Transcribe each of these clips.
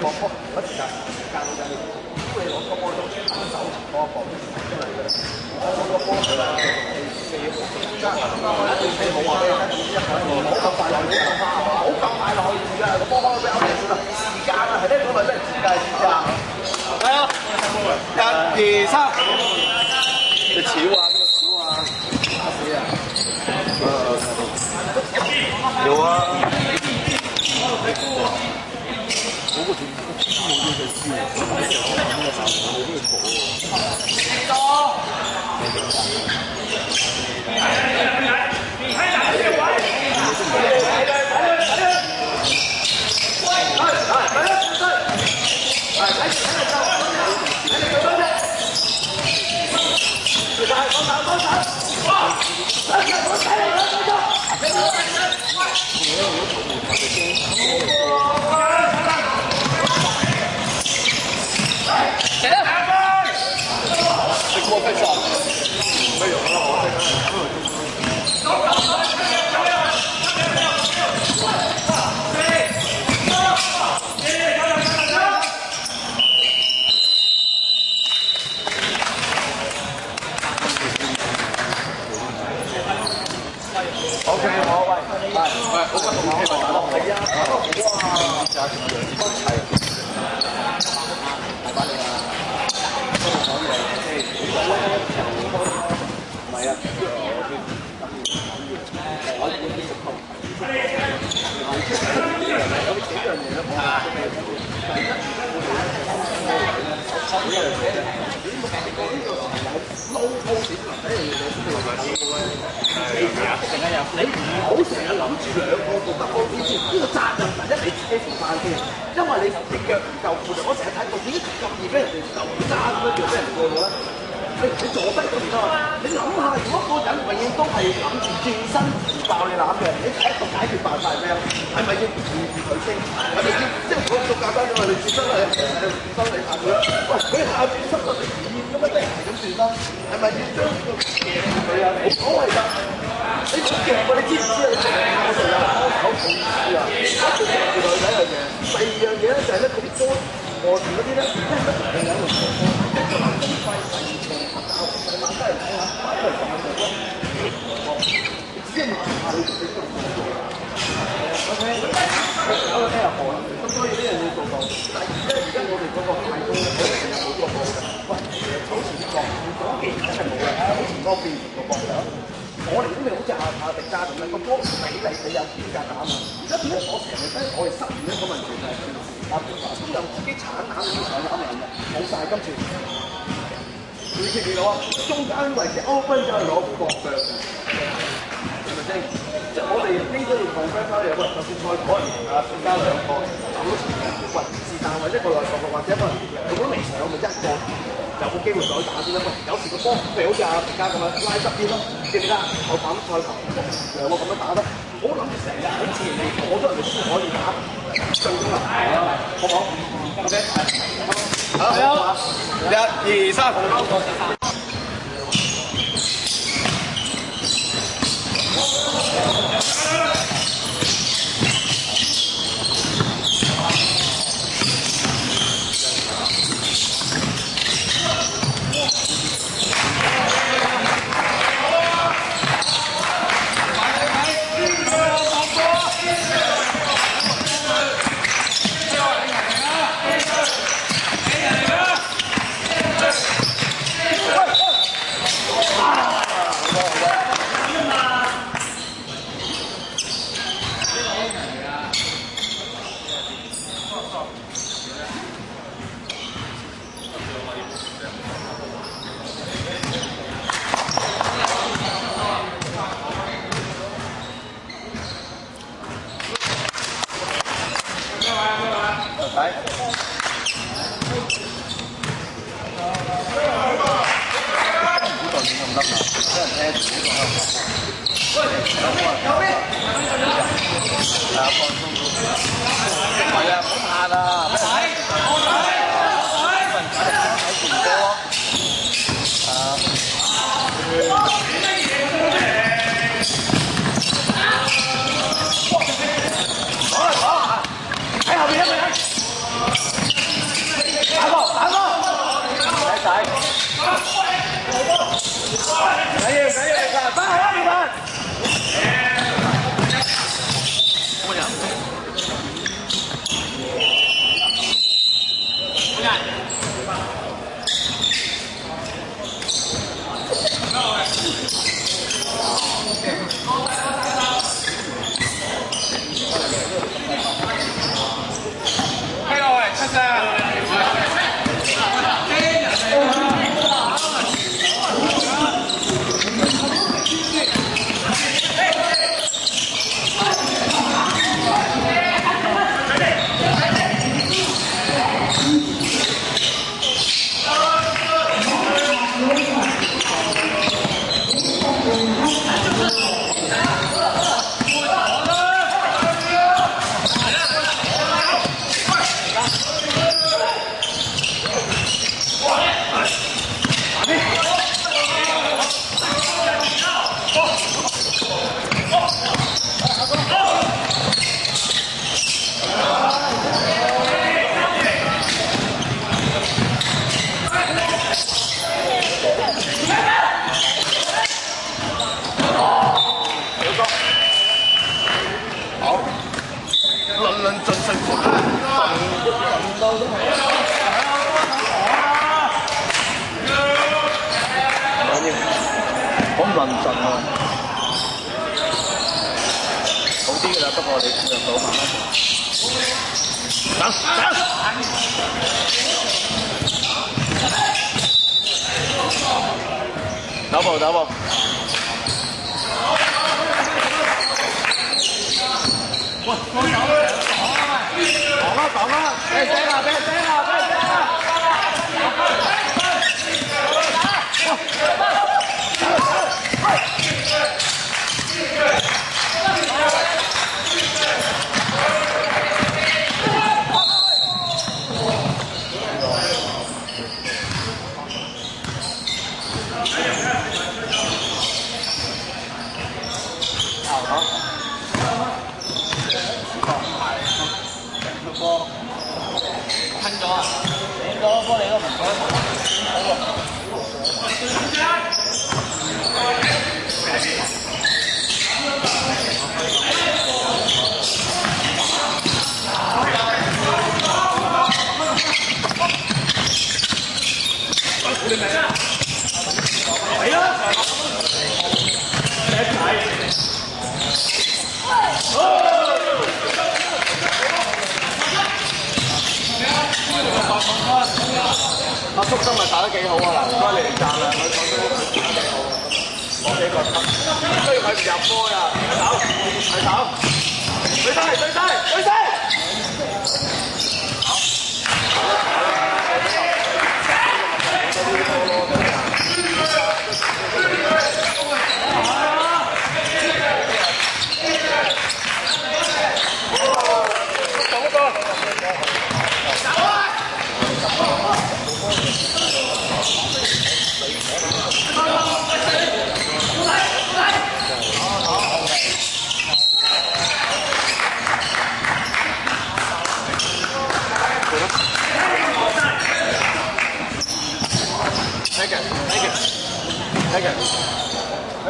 落波嗰時間老緊要，如果你攞個波就反手嗰個因為我個波佢話4冇話俾你聽，唔好咁快落去，唔好咁快落去住啊！個波開俾我哋算啦，時間啊，係呢個咪咩時間知啊？係啊，1、2、3，你巧啊，呢個巧啊，打死啊！有啊。嗰個仲冇呢個燒，咁嘅時候冇呢個火喎。我快上，没有了，我OK， 好，喂，嗰個同我打落嚟啊！你唔好成日諗住兩個做得好啲先，呢個責任第一你自己負翻先，因為你隻腳唔夠負，我成日睇到點解咁易俾人哋就揸咁樣叫俾人過嘅咧？你坐低都唔得啊！你諗下，如果個人永遠都係諗住轉身自爆你攬嘅，你第一個解決辦法係咩啊？係咪要扶住佢先？係咪要即係我做簡單咗你轉身係轉身你下佢啦？喂，佢下轉身都係自然咁樣，即係咁轉身，係咪要將個騎住佢啊？冇所謂㗎。你出嘅我哋知唔知啊？你出我成日口好意思啊！我做住女仔樣嘢，第二樣嘢咧就係咧嗰啲波卧住嗰啲咧，即係乜嘢喺度坐波，即係個冷風費第二場打打，你冷低嚟睇下，擺出嚟咁樣波，只係慢下你自己都唔做。OK， 我聽入波啦，咁所以呢樣嘢做到。第二咧，而家我哋嗰個態度，我哋成日冇個波嘅，喂，好似呢個嗰幾年真係冇嘅，好似嗰邊個波嘅。我哋都未好似阿迪加咁樣，個波俾你，你有資格打嘛。而家點解我成日覺得我哋失誤咧？嗰問題就係都有自己鏟攬嗰啲搶攬人嘅，冇晒今次。你知唔知道啊？中間位置歐分就係攞國腳嘅，係咪先？即係我哋呢都要防翻翻嚟。喂，就算賽果啊，加兩個走咗前嘅，喂，是但或者個內國或者可能如果未上咪一個。有冇機會再打先啦？喂，有時個波譬如好似阿迪加咁樣拉側邊咯，記唔記得？後板賽球兩個咁樣打得，唔好諗住成日喺前面過咗人哋先可以打，最終啦，好唔好 ？OK， 好，1、2、3。開落嚟出聲。論盡勝負，奮鬥都係。唔緊要，好論盡啊！好啲㗎啦，不過你入到慢慢走，走步。喂，放手講啦，俾人掟啦！噴咗啊！你攞波你都唔該。係啊！阿叔今日打得幾好啊！嗱，唔該你哋讚啦，佢講得打幾好啊！講幾個得，雖然佢唔入波呀，係手，對晒！Take it. 對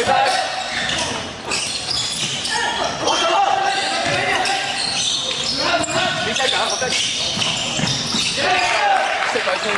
晒！好咗啦！點解揀學得？識鬼吹㗎